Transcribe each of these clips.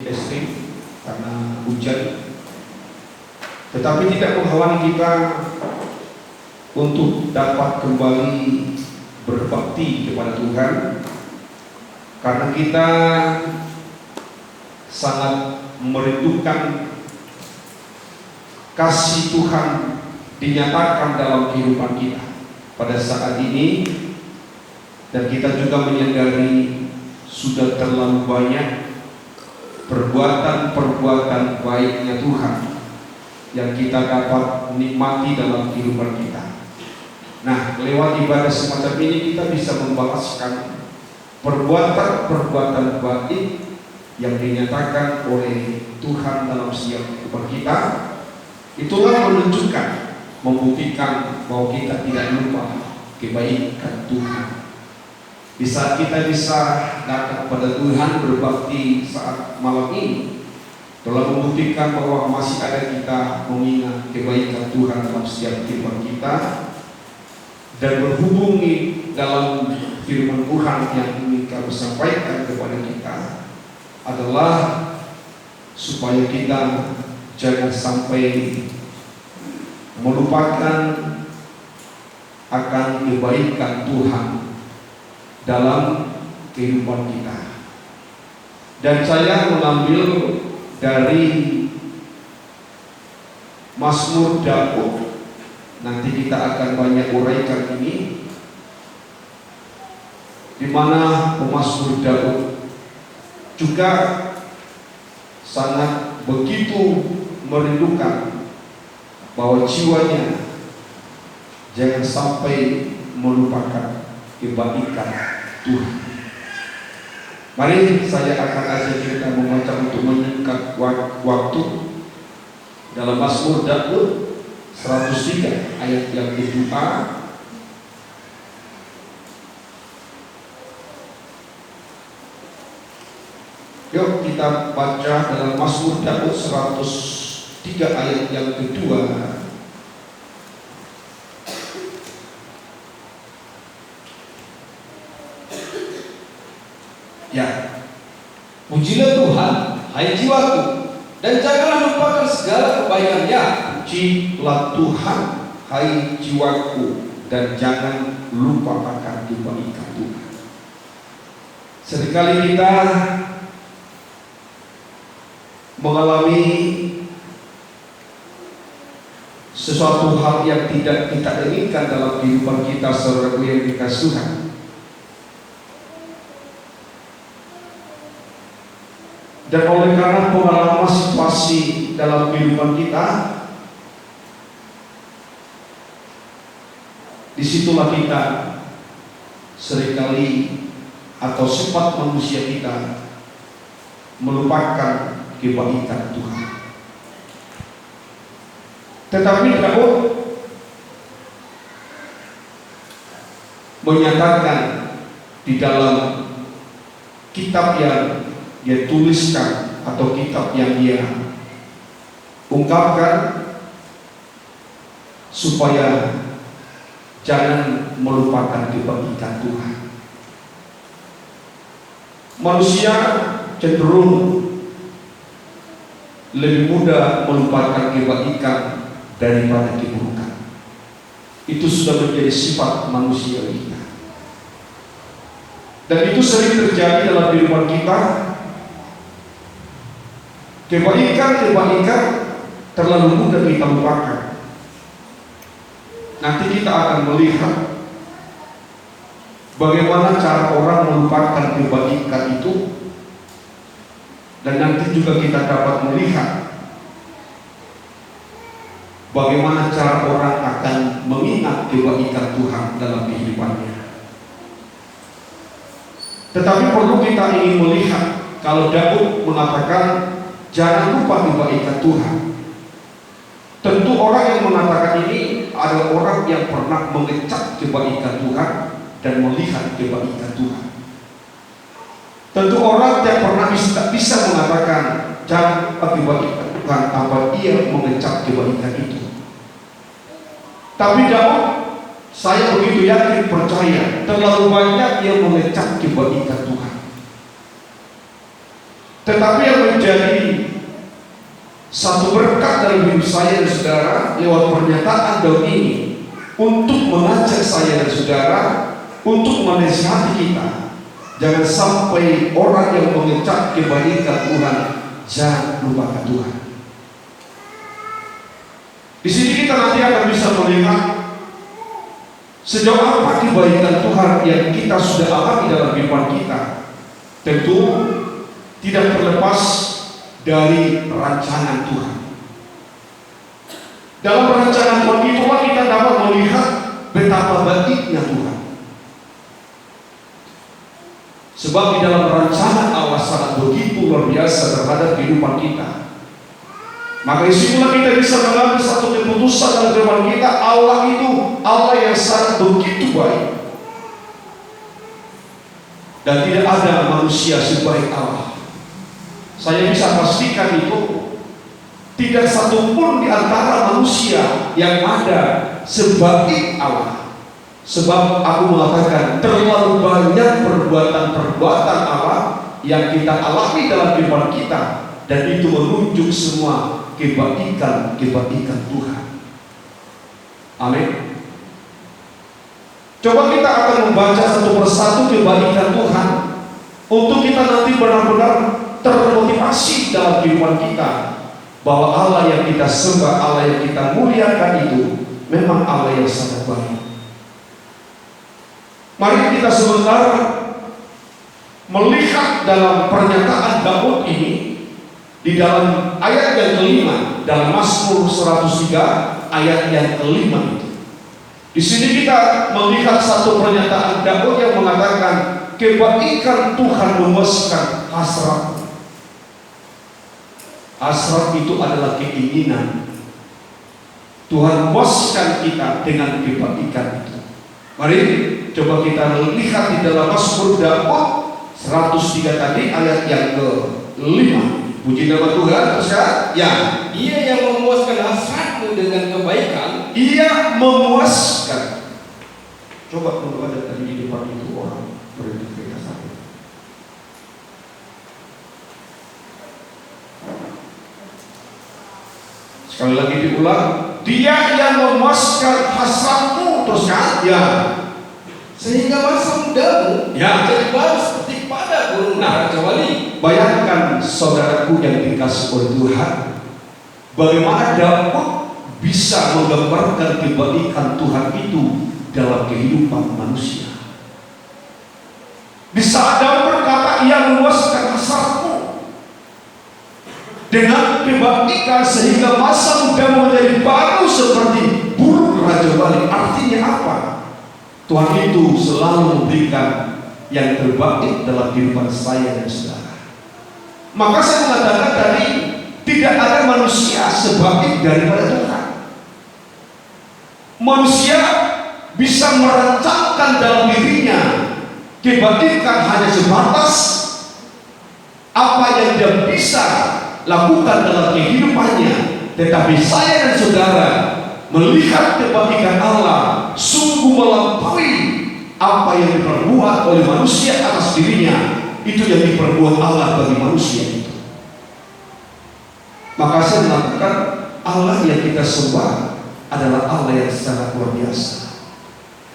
ekstrim karena hujan, tetapi tidak menghalangi kita untuk dapat kembali berbakti kepada Tuhan, karena kita sangat merindukan kasih Tuhan dinyatakan dalam kehidupan kita pada saat ini. Dan kita juga menyadari sudah terlalu banyak perbuatan-perbuatan baiknya Tuhan yang kita dapat nikmati dalam kehidupan kita. Nah, lewat ibadah semacam ini kita bisa membalaskan perbuatan-perbuatan baik yang dinyatakan oleh Tuhan dalam setiap kehidupan kita. Itulah menunjukkan, membuktikan bahwa kita tidak lupa kebaikan Tuhan. Di saat kita bisa datang pada Tuhan berbakti saat malam ini, telah membuktikan bahwa masih ada kita mengingat kebaikan Tuhan dalam setiap kehidupan kita, dan berhubungi dalam firman Tuhan yang ingin kami sampaikan kepada kita adalah supaya kita jangan sampai melupakan akan kebaikan Tuhan dalam kehidupan kita. Dan saya mengambil dari Mazmur Daud. Nanti kita akan banyak uraikan ini, di mana pemazmur Daud juga sangat begitu merindukan bahwa jiwanya jangan sampai melupakan kebaikan Tuhan. Mari saya akan ajak kita membaca untuk menyingkat waktu dalam Mazmur Daud 103 ayat yang kedua. Yuk kita baca dalam Mazmur Daud 103 ayat yang kedua. Ya, pujilah Tuhan, hai jiwaku, dan janganlah lupakan segala kebaikan-Nya. Pujilah Tuhan, hai jiwaku, dan jangan lupakan kebaikan Tuhan. Seringkali kita mengalami sesuatu hal yang tidak kita inginkan dalam kehidupan kita, saudaraku yang dikasihi Tuhan. Dan oleh karena pengalaman situasi dalam kehidupan kita, disitulah kita seringkali atau sifat manusia kita melupakan kebaikan Tuhan. Tetapi Daud menyatakan di dalam kitab yang dia tuliskan atau kitab yang dia ungkapkan, supaya jangan melupakan kebaikan Tuhan. Manusia cenderung lebih mudah melupakan kebaikan daripada keburukan. Itu sudah menjadi sifat manusia kita, dan itu sering terjadi dalam kehidupan kita. Kebaikan terlalu mudah kita lupakan. Nanti kita akan melihat bagaimana cara orang melupakan kebaikan itu, dan nanti juga kita dapat melihat bagaimana cara orang akan mengingat kebaikan Tuhan dalam kehidupannya. Tetapi perlu kita ingin melihat, kalau Daud mengatakan jangan lupa kebaikan Tuhan, tentu orang yang mengatakan ini adalah orang yang pernah mengecap kebaikan Tuhan dan melihat kebaikan Tuhan. Tentu orang yang pernah bisa mengatakan jangan lupa kebaikan Tuhan tanpa ia mengecap kebaikan itu. Tapi Daud, saya begitu yakin percaya, terlalu banyak yang mengecap kebaikan Tuhan. Tetapi yang menjadi satu berkat dalam hidup saya dan saudara lewat pernyataan Daud ini untuk mengajak saya dan saudara untuk menasihati kita, jangan sampai orang yang mengecap kebaikan Tuhan jangan lupakan Tuhan. Di sini kita nanti akan bisa melihat sejauh apa kebaikan Tuhan yang kita sudah alami dalam kehidupan kita. Tentu tidak terlepas dari rancangan Tuhan. Dalam rancangan Tuhan itulah kita dapat melihat betapa baiknya Tuhan. Sebab di dalam rancangan Allah sangat begitu luar biasa terhadap kehidupan kita. Maka disitulah kita bisa mengambil satu keputusan dalam kehidupan kita. Allah itu Allah yang sangat begitu baik, dan tidak ada manusia sebaik Allah. Saya bisa pastikan itu tidak satu pun di antara manusia yang ada sebaik Allah. Sebab aku mengatakan terlalu banyak perbuatan-perbuatan Allah yang kita alami dalam kehidupan kita, dan itu menunjuk semua kebaikan Tuhan. Amin. Coba kita akan membaca satu persatu kebaikan Tuhan untuk kita nanti benar-benar termotivasi dalam kehidupan kita bahwa Allah yang kita sembah, Allah yang kita muliakan itu memang Allah yang sangat baik. Mari kita sebentar melihat dalam pernyataan Daud ini di dalam ayat yang kelima dalam Mazmur 103 ayat yang kelima itu. Di sini kita melihat satu pernyataan Daud yang mengatakan kebaikan Tuhan memuaskan hasrat. Hasrat itu adalah keinginan. Tuhan puaskan kita dengan kebaikan itu. Mari coba kita lihat di dalam Mazmur Daud 103 tadi ayat yang ke-5. Puji nama Tuhan. Terus ya, Dia yang memuaskan hasratmu dengan kebaikan. Ia memuaskan. Coba kalau ada tadi di depan itu orang berintegritas. Sekali lagi diulang. Dia yang memuaskan hasratmu. Terus ya, Sehingga masa mudamu jadi baru seperti pada burung Raja Wali. Bayangkan saudaraku yang dikasih oleh Tuhan, bagaimana Daud bisa menggambarkan kebaikan Tuhan itu dalam kehidupan manusia. Di saat Daud berkata ia memuaskan hasratmu dengan kebaikan sehingga masa mudamu menjadi baru seperti burung Raja Wali. Artinya apa? Tuhan itu selalu memberikan yang terbaik dalam kehidupan saya dan saudara. Maka saya mengatakan tadi tidak ada manusia sebaik daripada Tuhan. Manusia bisa merancangkan dalam dirinya kebaikan hanya sebatas apa yang dia bisa lakukan dalam kehidupannya. Tetapi saya dan saudara melihat kebaikan Allah sungguh melampaui apa yang diperbuat oleh manusia atas dirinya. Itu yang diperbuat Allah bagi manusia itu. Maka saya mengatakan Allah yang kita sembah adalah Allah yang sangat luar biasa,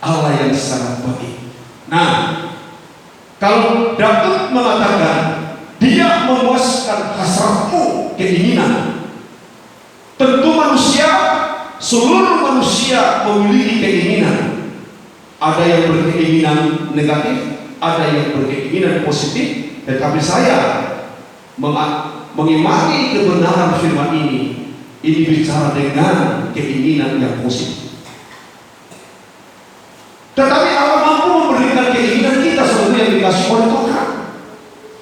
Allah yang sangat baik. Nah, kalau Daud mengatakan dia memuaskan hasratmu, keinginan, tentu seluruh manusia memiliki keinginan. Ada yang berkeinginan negatif, ada yang berkeinginan positif. Tetapi saya mengimani kebenaran firman ini bicara dengan keinginan yang positif. Tetapi Allah mampu memberikan keinginan kita seperti yang dikasih oleh Tuhan.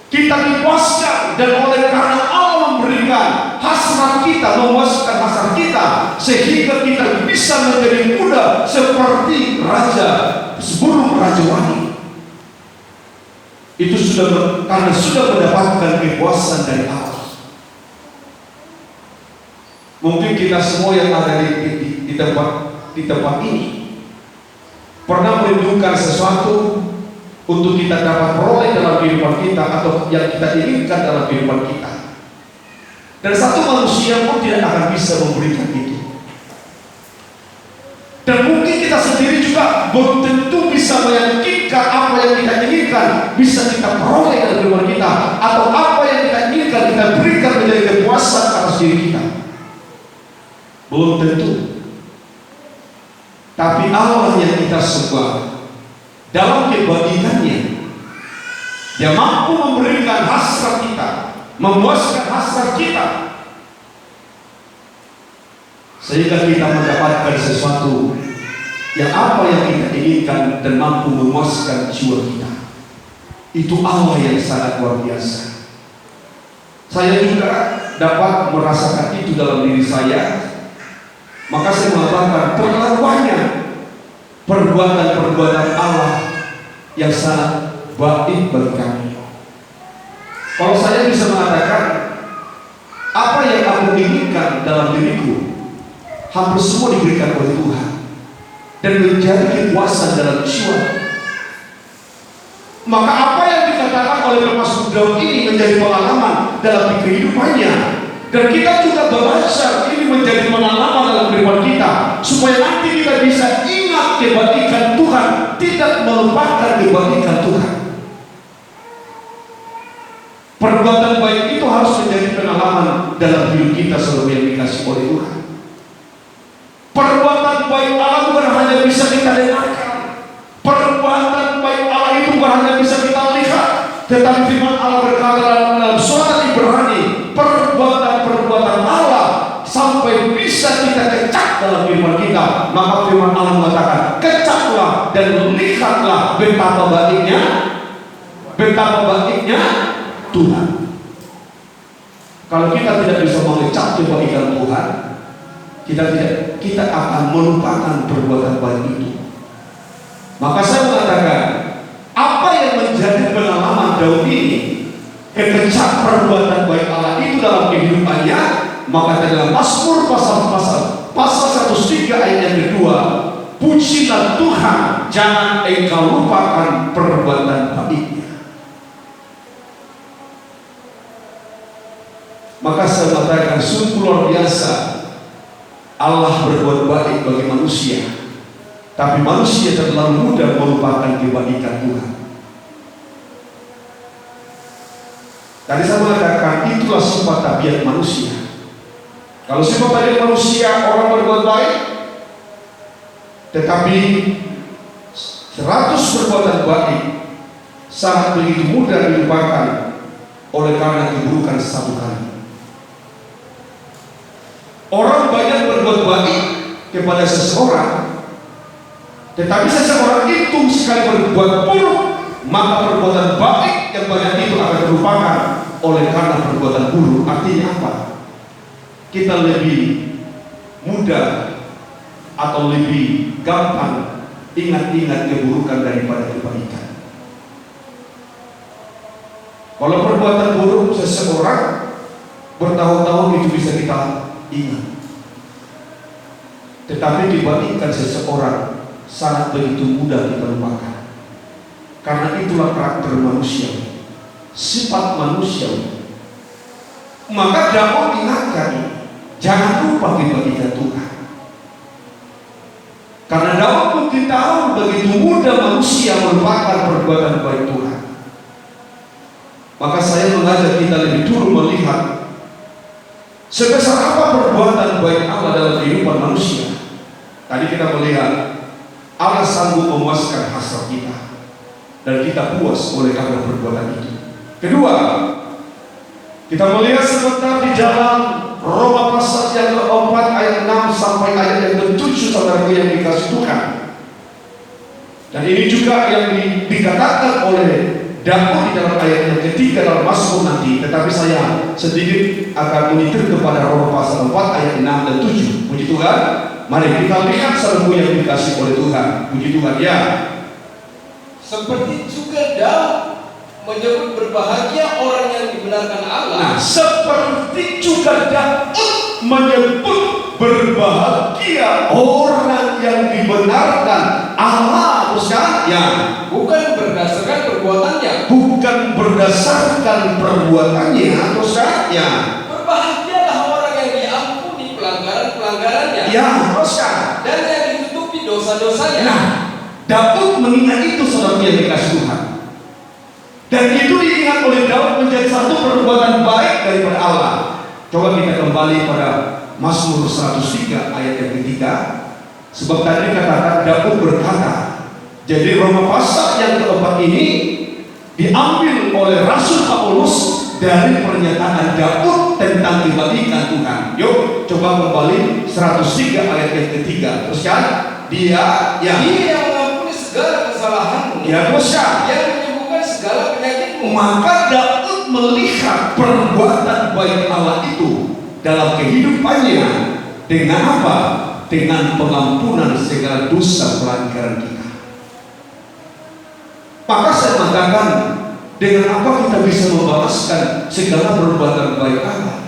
Kita dipuaskan, dan oleh karena Allah memberikan hasrat kita, memuaskan hasrat kita, sehingga kita bisa menjadi muda seperti burung Raja Wali. Itu karena sudah mendapatkan kepuasan dari Allah. Mungkin kita semua yang ada di tempat ini pernah merindukan sesuatu untuk kita dapat peroleh dalam kehidupan kita atau yang kita inginkan dalam kehidupan kita. Dan satu manusia pun tidak akan bisa memberikan itu. Dan mungkin kita sendiri juga belum tentu bisa meyakinkan apa yang kita inginkan bisa kita peroleh dalam kehidupan kita, atau apa yang kita inginkan kita berikan menjadi kepuasan atas diri kita. Belum tentu. Tapi Allah yang kita sembah dalam kebajikannya, Dia mampu memberikan hasrat kita, memuaskan hasrat kita, sehingga kita mendapatkan sesuatu yang apa yang kita inginkan dan mampu memuaskan jiwa kita. Itu Allah yang sangat luar biasa. Saya juga dapat merasakan itu dalam diri saya. Maka saya mengatakan terlalu banyak perbuatan-perbuatan Allah yang sangat baik bagi kami. Kalau saya bisa mengatakan apa yang aku inginkan dalam diriku, hampir semua diberikan oleh Tuhan dan menjadi kepuasan dalam jiwa. Maka apa yang dikatakan oleh pemasmur Daud ini menjadi pengalaman dalam kehidupannya, dan kita juga belajar ini menjadi pengalaman dalam kehidupan kita, supaya nanti kita bisa ingat kebaikan Tuhan, tidak melupakan kebaikan Tuhan. Perbuatan baik itu harus menjadi pengalaman dalam hidup kita selama yang dikasih oleh Tuhan. Perbuatan baik Allah bukan hanya bisa kita dengarkan. Perbuatan baik Allah itu bukan hanya bisa kita lihat, tetapi firman Allah berkata dalam surat Ibrani, perbuatan-perbuatan Allah sampai bisa kita kecap dalam firman kita. Maka firman Allah mengatakan, kecaplah dan lihatlah betapa baiknya Tuhan. Kalau kita tidak bisa mengecap kebaikan Tuhan, kita akan melupakan perbuatan baik itu. Maka saya mengatakan, apa yang menjadi pengalaman Daud ini, kekecap perbuatan baik Allah itu dalam kehidupannya, maka dalam Mazmur pasal 103 ayat yang kedua, pujilah Tuhan, jangan engkau lupakan perbuatan baiknya. Maka saya mengatakan sungguh luar biasa Allah berbuat baik bagi manusia, tapi manusia terlalu mudah melupakan kebaikan Tuhan. Tadi saya mengatakan itulah sifat tabiat manusia. Kalau sifat tabiat manusia, orang berbuat baik, tetapi 100 perbuatan baik sangat begitu mudah dilupakan oleh karena keburukan satu kali. Orang banyak berbuat baik kepada seseorang, tetapi seseorang itu sekali berbuat buruk, maka perbuatan baik yang banyak itu akan terlupakan oleh karena perbuatan buruk. Artinya apa? Kita lebih mudah atau lebih gampang ingat-ingat keburukan daripada kebaikan. Kalau perbuatan buruk seseorang bertahun-tahun itu bisa kita ingat, tetapi kebaikan seseorang sangat begitu mudah kita lupakan. Karena itulah karakter manusia, sifat manusia. Maka Daud ingatkan, jangan lupa kebaikan Tuhan. Karena Daud mungkin tahu begitu mudah manusia melupakan perbuatan baik Tuhan. Maka saya mengajak kita lebih dulu melihat sebesar apa perbuatan baik Allah dalam kehidupan manusia. Tadi kita melihat Allah sanggup memuaskan hasrat kita dan kita puas oleh karena perbuatan itu. Kedua, kita melihat sebentar di dalam Roma pasal yang ke-4 ayat 6 sampai ayat yang ke-7, saudaraku yang dikasih Tuhan. Dan ini juga yang dikatakan oleh Daud di dalam ayat yang ketiga dalam Mazmur nanti. Tetapi saya sedikit akan menyitir kepada Roma pasal 4 ayat 6 dan 7. Puji Tuhan. Mari kita lihat saudaraku yang dikasih oleh Tuhan. Puji Tuhan ya. Seperti juga Daud menyebut berbahagia orang yang dibenarkan Allah. Nah, seperti juga Daud menyebut berbahagia orang yang dibenarkan Allah, teruskan ya, bukan berdasarkan perbuatannya. bukan berdasarkan perbuatannya, teruskan ya. Berbahagialah orang yang diampuni pelanggaran-pelanggarannya, Ya, teruskan. dan yang ditutupi dosa-dosanya. Nah, Daud mengingat itu, saudara yang dikasih Tuhan. Dan itu diingat oleh Daud menjadi satu perbuatan baik daripada Allah. Coba kita kembali pada Mazmur 103 ayat yang ketiga. Sebab tadi katakan Daud berkata. Jadi Roma pasal yang keempat ini diambil oleh Rasul Paulus dari pernyataan Daud tentang kebaikan Tuhan. Yuk, coba kembali 103 ayat yang ketiga. Terus kan? Dia yang mengampuni segala kesalahanmu. Ya, terus kan? Yang menyembuhkan segala penyakitmu. Maka Daud melihat perbuatan baik Allah itu dalam kehidupannya dengan apa? Dengan pengampunan segala dosa pelanggaran kita. Maka saya mengatakan, dengan apa kita bisa membalaskan segala perbuatan baik Allah?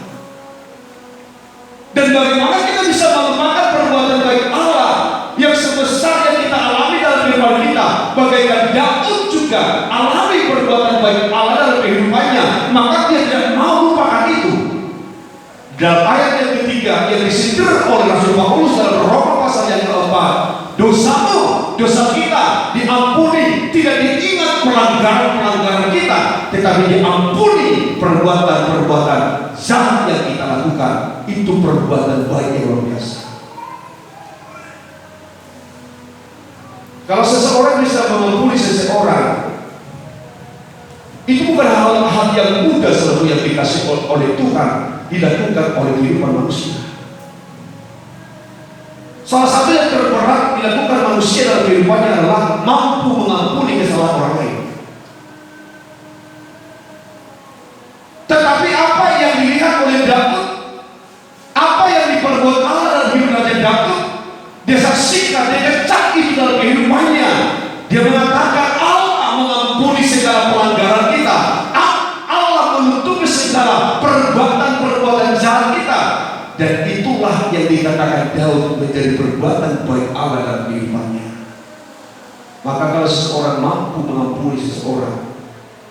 Dan bagaimana kita bisa melupakan perbuatan baik Allah yang sebesar yang kita alami dalam kehidupan kita? Bagaikan Daud juga alami perbuatan baik Allah dalam kehidupannya, maka dia tidak mau lupakan itu. Dalam ayat yang ketiga yang disindir oleh Rasul Paulus dalam Roma pasal yang keempat, dosamu, dosa kita diampuni, tidak diingat pelanggaran-pelanggaran kita, tetapi diampuni perbuatan-perbuatan jahat yang kita lakukan. Itu perbuatan baik yang luar biasa. Kalau seseorang bisa mengampuni seseorang, itu bukan hal yang mudah selalu yang dikasih oleh Tuhan, dilakukan oleh kehidupan manusia. Salah satu yang terberat dilakukan manusia dalam kehidupannya adalah mampu mengampuni kesalahan orang lain. Tetapi apa yang dilihat oleh Daud, apa yang diperbuat Allah dalam hidupnya Daud, dia saksikan, dia kecak itu dalam kehidupannya. Dia mengatakan Allah mengampuni segala pelanggaran kita, Allah menutupi segala perbuatan-perbuatan jahat kita. Dan itulah yang dikatakan Daud menjadi perbuatan baik Allah dalam kehidupannya. Maka kalau seseorang mampu mengampuni seseorang,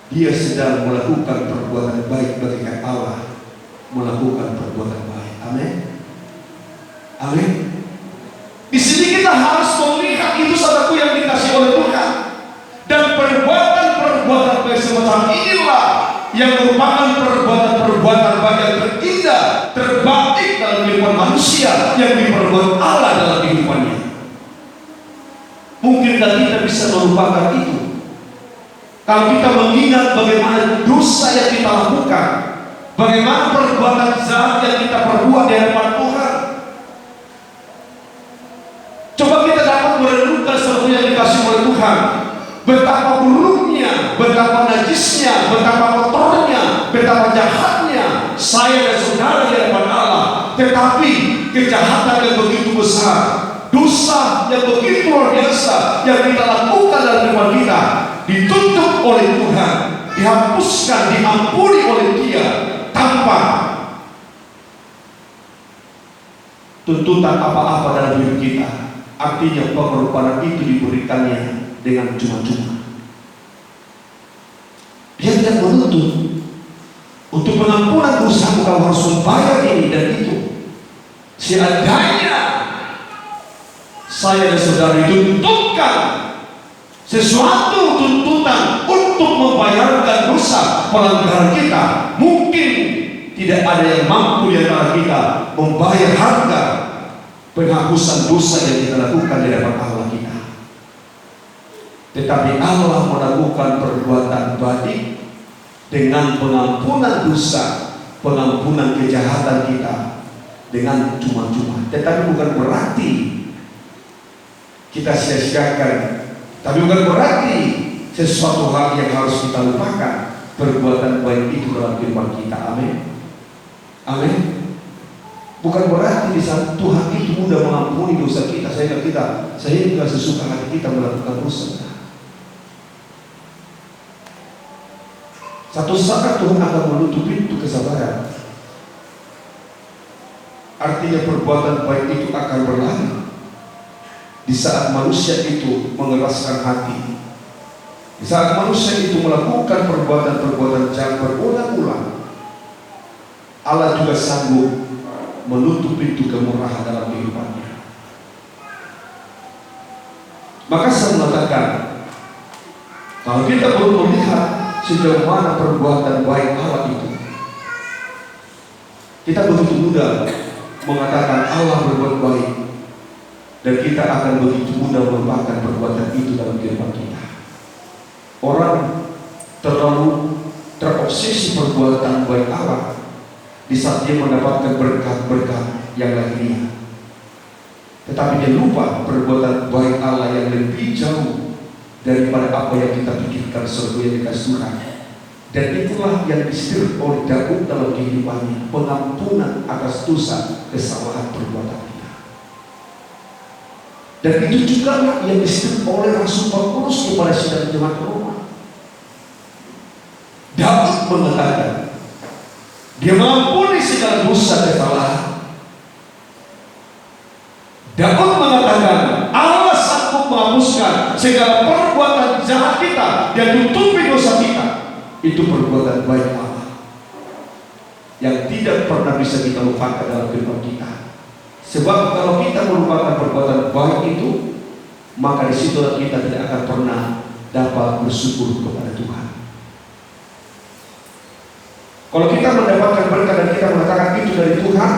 dia sedang melakukan perbuatan baik bagikan Allah, melakukan perbuatan baik. Amin. Amin. Di sini kita harus melihat itu saudaraku yang dikasih oleh Tuhan. Dan perbuatan-perbuatan baik semacam inilah yang merupakan perbuatan-perbuatan baik yang terindah, terbaik dalam kehidupan manusia yang diperbuat Allah dalam kehidupannya. Mungkinkah kita bisa melupakan itu? Kalau kita mengingat bagaimana dosa yang kita lakukan, bagaimana perbuatan jahat yang kita perbuat di hadapan Tuhan. Coba kita dapat merenungkan sesuatu yang dikasih oleh Tuhan. Betapa buruknya, betapa najisnya, betapa kotornya, betapa jahatnya saya dan saudara di hadapan Allah. Tetapi kejahatan yang begitu besar, dosa yang begitu luar biasa yang kita lakukan dalam kehidupan kita, ditutup oleh Tuhan, dihapuskan, diampuni oleh Dia tanpa tuntutan apa-apa dalam hidup kita. Artinya pengorbanan itu diberikannya dengan cuma-cuma. Dia tidak menuntut untuk pengampunan dosa kau harus membayar ini dan itu. Seandainya saya dan saudara dituntutkan sesuatu tuntutan untuk membayarkan dosa pelanggaran kita, mungkin tidak ada yang mampu di antara kita membayar harga penghapusan dosa yang kita lakukan di hadapan Allah kita. Tetapi Allah melakukan perbuatan baik dengan pengampunan dosa, pengampunan kejahatan kita dengan cuma-cuma. Tetapi bukan berarti kita sia-siakan, tapi bukan berarti sesuatu hal yang harus kita lupakan perbuatan baik itu dalam kehidupan kita. Amin. Amin. Bukan berarti di saat Tuhan itu mudah mengampuni dosa kita, sehingga sesuka hati kita melakukan dosa. Satu saat Tuhan akan menutup pintu kesabaran. Artinya perbuatan baik itu akan berlalu di saat manusia itu mengeraskan hati, di saat manusia itu melakukan perbuatan-perbuatan jahat berulang-ulang. Allah juga sanggup menutup pintu kemurahan dalam kehidupannya. Maka saya mengatakan, kalau kita belum melihat sejauh mana perbuatan baik Allah itu, kita begitu mudah mengatakan Allah berbuat baik, dan kita akan begitu mudah melupakan perbuatan itu dalam kehidupan kita. Orang terlalu terobsesi perbuatan baik Allah di saat dia mendapatkan berkat-berkat yang lainnya, tetapi dia lupa perbuatan baik Allah yang lebih jauh daripada apa yang kita pikirkan sebagai dikasih Tuhan. Dan itulah yang disebut oleh Daud dalam kehidupannya, pengampunan atas dosa kesalahan perbuatan kita. Dan itu juga yang disebut oleh Rasul Paulus kepada sidang jemaat Roma. Daud mengatakan dia mengampuni segala dosa kesalahan. Daud mengatakan Allah sanggup menghapuskan segala perbuatan jahat kita dan tutupi dosa kita. Itu perbuatan baik Allah yang tidak pernah bisa kita lupakan dalam kehidupan kita. Sebab kalau kita melupakan perbuatan baik itu, maka disitulah kita tidak akan pernah dapat bersyukur kepada Tuhan. Kalau kita mendapatkan berkat dan kita mengatakan itu dari Tuhan,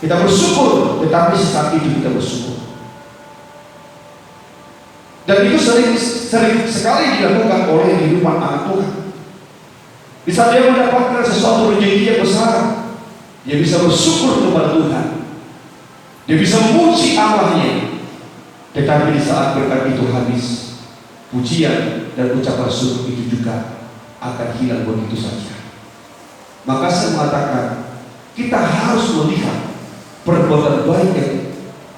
kita bersyukur, tetapi saat itu kita bersyukur. Dan itu sering sekali dilakukan oleh kehidupan anak Tuhan. Di saat dia mendapatkan sesuatu rezeki yang besar, dia bisa bersyukur kepada Tuhan, dia bisa memuji Allahnya. Tetapi di saat berkat itu habis, pujian dan ucapan syukur itu juga akan hilang begitu saja. Maka saya mengatakan, kita harus melihat perbuatan baik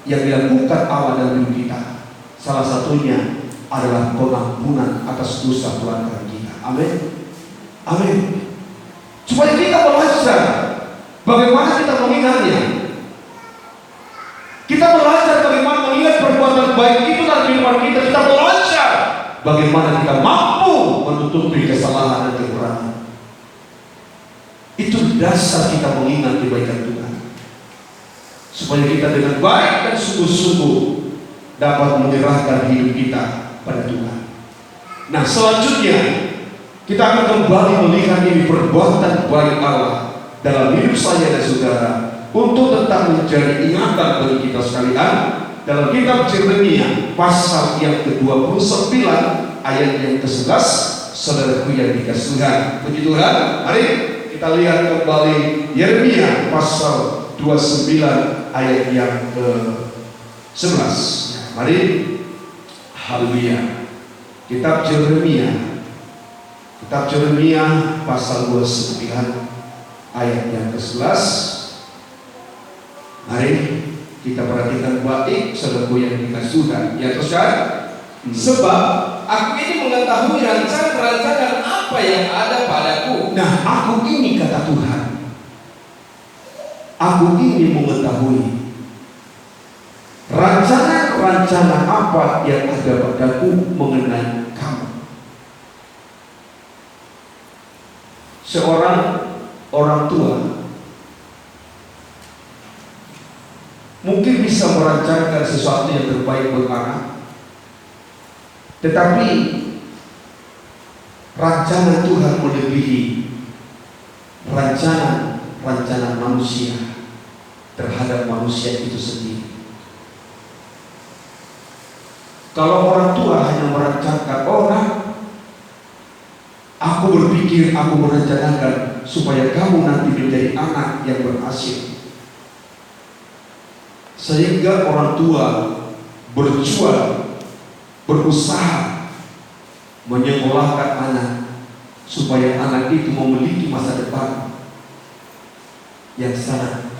yang dilakukan Allah dalam hidup kita. Salah satunya adalah pengampunan atas dosa pelanggaran kita. Amin. Amin. Supaya kita belajar bagaimana kita mengingatnya. Kita belajar bagaimana mengingat perbuatan baik itu dalam kehidupan kita. Kita belajar bagaimana kita mampu menutupi kesalahan dan kekurangan. Itu dasar kita mengingat kebaikan Tuhan, supaya kita dengan baik dan sungguh-sungguh dapat menyerahkan hidup kita pada Tuhan. Nah, selanjutnya kita akan kembali melihat ini perbuatan baik Allah dalam hidup saya dan saudara, untuk tetap menjadi ingatan bagi kita sekalian. Dalam kitab Yeremia pasal yang ke-29 ayat yang ke-11, saudaraku yang dikasihi Tuhan. Puji Tuhan. Mari kita lihat kembali Yeremia pasal 29 ayat yang ke-11. Mari, haleluya. Kitab Yeremia pasal 29 ayat yang ke-11. Mari kita perhatikan baik, saudaraku yang dikasihi Tuhan. Ya, teruskan. Sebab aku ini mengetahui rancangan-rancangan apa yang ada padaku. Nah, aku ini, kata Tuhan, aku ini mengetahui rancangan-rancangan apa yang ada padaku mengenai kamu. Seorang orang tua mungkin bisa merancangkan sesuatu yang terbaik buat anak, tetapi rancangan Tuhan melebihi rancangan manusia terhadap manusia itu sendiri. Kalau orang tua hanya merancangkan orang, aku berpikir, aku merencanakan supaya kamu nanti menjadi anak yang berhasil, sehingga orang tua berjuang, berusaha menyekolahkan anak supaya anak itu memiliki masa depan yang sangat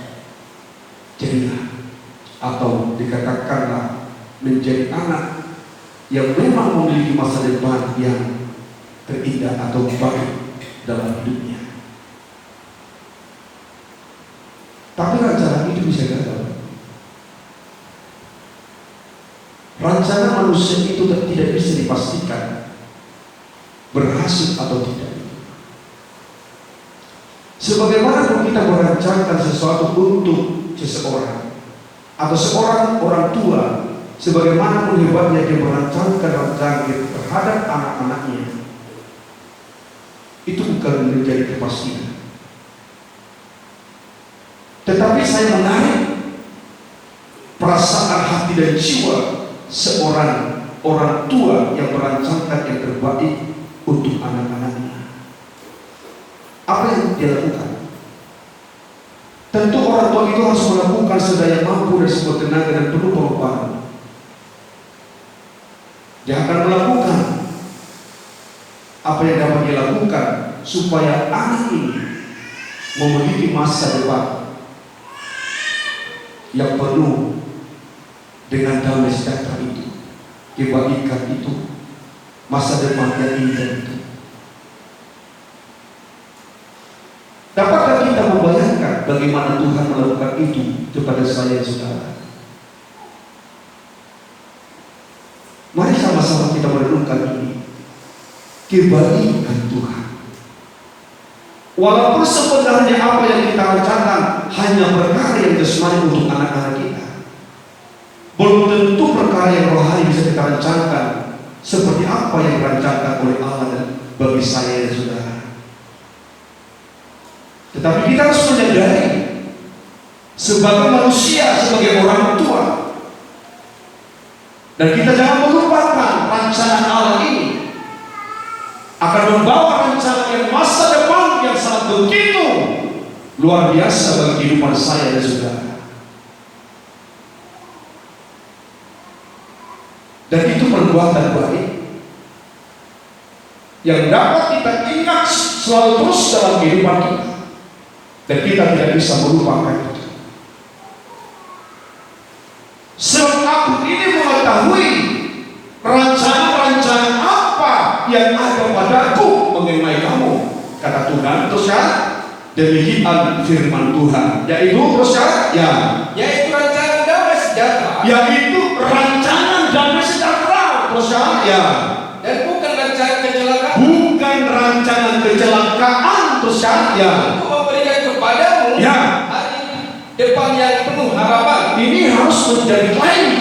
ceria, atau dikatakanlah menjadi anak yang memang memiliki masa depan yang terindah atau baik dalam hidupnya. Tapi rancangan itu itu bisa gagal. Rencana manusia itu tidak bisa dipastikan berhasil atau tidak. Sebagaimana pun kita merancangkan sesuatu untuk seseorang atau seorang orang tua, sebagaimana pun hebatnya dia merancangkan rancangan terhadap anak-anaknya, itu bukan menjadi kepastian. Tetapi saya menarik perasaan hati dan jiwa seorang orang tua yang merancangkan yang terbaik untuk anak-anaknya. Apa yang dia lakukan? Tentu orang tua itu harus melakukan sedaya mampu dan sekuat tenaga dan penuh pengorbanan. Dia akan melakukan apa yang dapat dia lakukan supaya anak ini memiliki masa depan yang penuh dengan damai sejahtera itu, kebaikan itu, masa depan yang indah itu. Dapatkah kita membayangkan bagaimana Tuhan melakukan itu kepada saya dan saudara? Mari sama-sama kita merenungkan ini, kebaikan Tuhan. Walaupun sebenarnya apa yang kita rancangkan hanya perkara yang jasmani untuk anak-anak kita, belum tentu perkara yang rohani bisa kita rancangkan seperti apa yang dirancangkan oleh Allah dan bagi saya dan saudara. Tetapi kita harus menyadari sebagai manusia, sebagai orang tua, dan kita jangan melupakan rancangan Allah ini akan membawa rancangan yang masa depan yang sangat begitu luar biasa bagi kehidupan saya dan saudara. Dan itu perbuatan baik yang dapat kita ingat selalu terus dalam kehidupan kita, dan kita tidak bisa melupakan itu. Sebab aku ini mengetahui rancangan-rancangan apa yang ada padaku mengenai kamu, kata Tuhan. Terus ya, demikian firman Tuhan, yaitu terus ya, yaitu rancangan damai sejahtera, yaitu rancangan damai sejahtera. Terus ya, dan bukan rancangan kecelakaan, bukan rancangan kecelakaan. Terus ya, untuk memberikan kepadamu hari depan yang penuh harapan. Ini harus menjadi klaim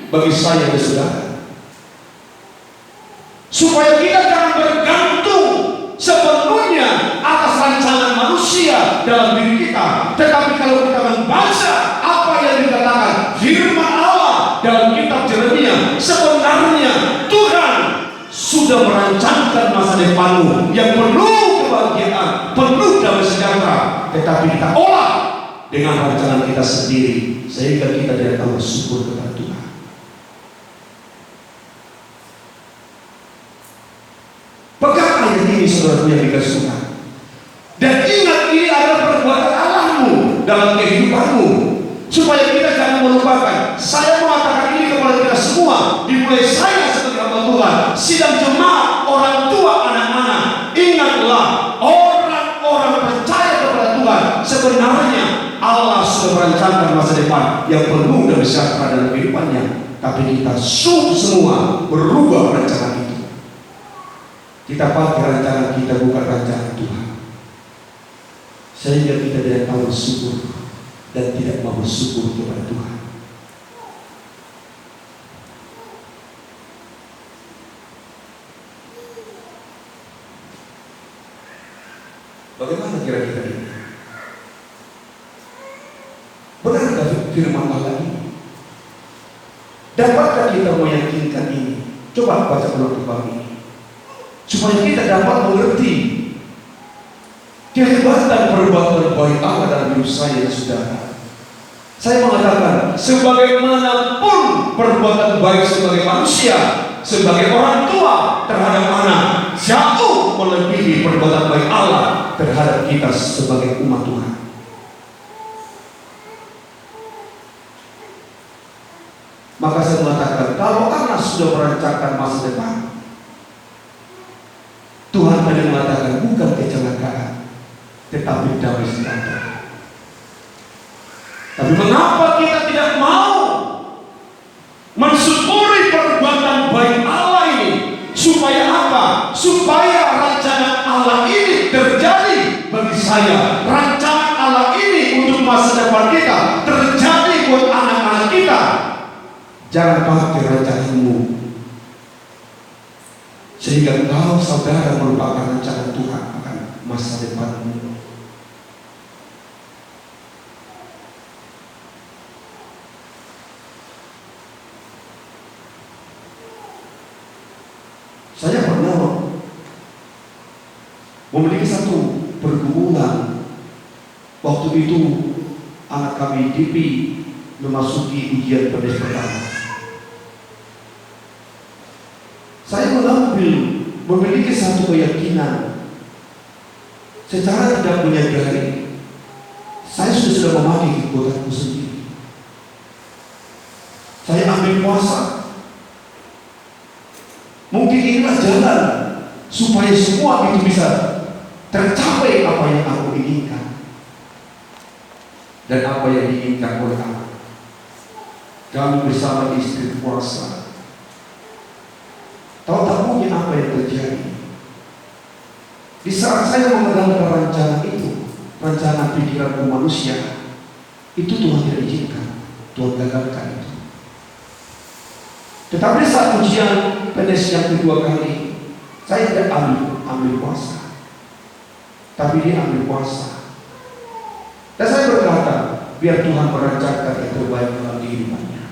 bagi saya dan saudara, supaya kita jangan bergantung sepenuhnya atas rancangan manusia dalam diri kita. Tetapi kalau kita membaca apa yang dikatakan firman Allah dalam kitab Yeremia, sebenarnya Tuhan sudah merancangkan masa depanmu yang penuh kebahagiaan, penuh damai sejahtera. Tetapi kita olah dengan rancangan kita sendiri, sehingga kita tidak tahu bersyukur kepada Tuhan. Pegang ayat ini saudara yang dikasih Tuhan, dan ingat ini adalah perbuatan Allahmu dalam kehidupanmu, supaya kita jangan melupakan. Saya mengatakan ini kepada kita semua, dimulai saya sebagai hamba Tuhan, sidang jemaat, orang tua, anak-anak. Ingatlah, orang-orang percaya kepada Tuhan, sebenarnya Allah sudah merancangkan masa depan yang penuh dan sejahtera dalam kehidupannya. Tapi kita semua berubah rancangan itu. Kita pakai rancangan kita, bukan rancangan Tuhan, sehingga kita tidak tahu bersyukur dan tidak mau bersyukur kepada Tuhan. Bagaimana kira-kira ini? Benarkah firman Allah ini? Dapatkah kita meyakinkan ini? Coba baca ulang kembali ini, supaya kita dapat mengerti kehebatan perbuatan baik Allah dalam hidup saya dan saudara. Saya mengatakan, sebagaimanapun perbuatan baik sebagai manusia, sebagai orang tua terhadap anak, jauh melebihi perbuatan baik Allah terhadap kita sebagai umat Tuhan. Maka saya mengatakan, kalau Allah sudah merancangkan masa depan, Tuhan tadi mengatakan bukan kecelakaan, tetapi damai sejahtera. Tapi mengapa kita tidak mau mensyukuri perbuatan baik Allah ini? Supaya apa? Supaya rancangan Allah ini terjadi bagi saya. Rancangan Allah ini untuk masa depan kita terjadi buat anak-anak kita. Jangan pakai rancanganmu sehingga engkau saudara merupakan rancangan Tuhan akan masa depanmu. Saya pernah memiliki satu pergumulan. Waktu itu anak kami DP memasuki ujian pada pertama. Saya memiliki satu keyakinan secara tidak menyadari saya sudah memakai kekuatanku sendiri. Saya ambil puasa. Mungkin inilah jalan supaya semua itu bisa tercapai apa yang aku inginkan dan apa yang diinginkan oleh Allah. Kami bersama istri puasa. Tahu tak mungkin apa yang terjadi di saat saya mengenalkan rancangan itu, rancangan pikiran manusia itu Tuhan tidak izinkan, Tuhan gagalkan itu. Tetapi saat ujian PNS yang kedua kali, saya tidak ambil puasa, tapi dia ambil puasa. Dan saya berkata, biar Tuhan merancangkan yang terbaik dalam kehidupannya.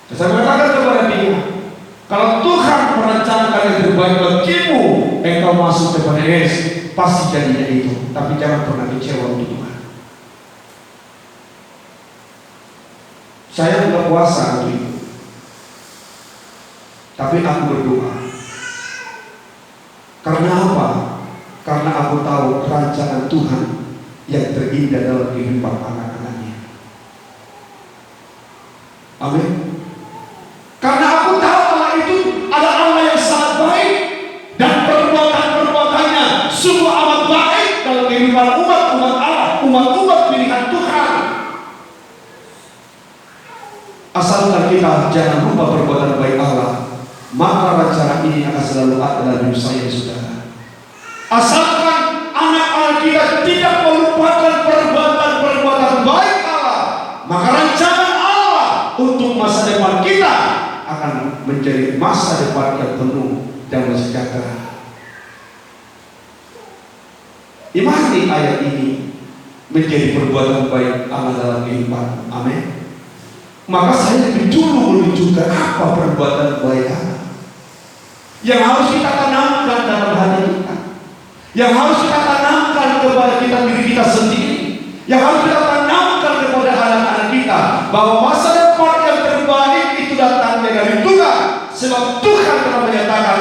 Dan saya mengatakan kepada dia, kalau Tuhan merancangkan yang terbaik bagimu, engkau masuk ke PNS, pasti jadinya itu. Tapi jangan pernah kecewa untuk Tuhan. Saya buka puasa untuk itu. Tapi aku berdoa. Karena apa? Karena aku tahu rancangan Tuhan yang terindah dalam kehidupan anak-anaknya. Amin. Karena aku tahu Allah itu adalah Allah yang sangat baik dan perbuatan-perbuatannya sungguh amat baik dalam kehidupan umat-umat Allah, umat-umat pilihan Tuhan. Asalkan kita jangan lupa perbuatan baik Allah, maka rancangan ini akan selalu ada dalam hidup saya, saudara. Asalkan anak-anak kita tidak melupakan perbuatan-perbuatan baik Allah, maka rancangan Allah untuk masa depan kita akan menjadi masa depan yang penuh damai sejahtera. Imani ayat ini menjadi perbuatan baik Allah dalam kehidupan. Amin. Maka saya lebih dulu menunjukkan apa perbuatan baik Allah yang harus kita tanamkan dalam hati kita, yang harus kita tanamkan kepada diri kita sendiri, yang harus kita tanamkan kepada anak-anak kita, bahwa masa depan yang terbaik itu datangnya dari Tuhan, sebab Tuhan telah menyatakan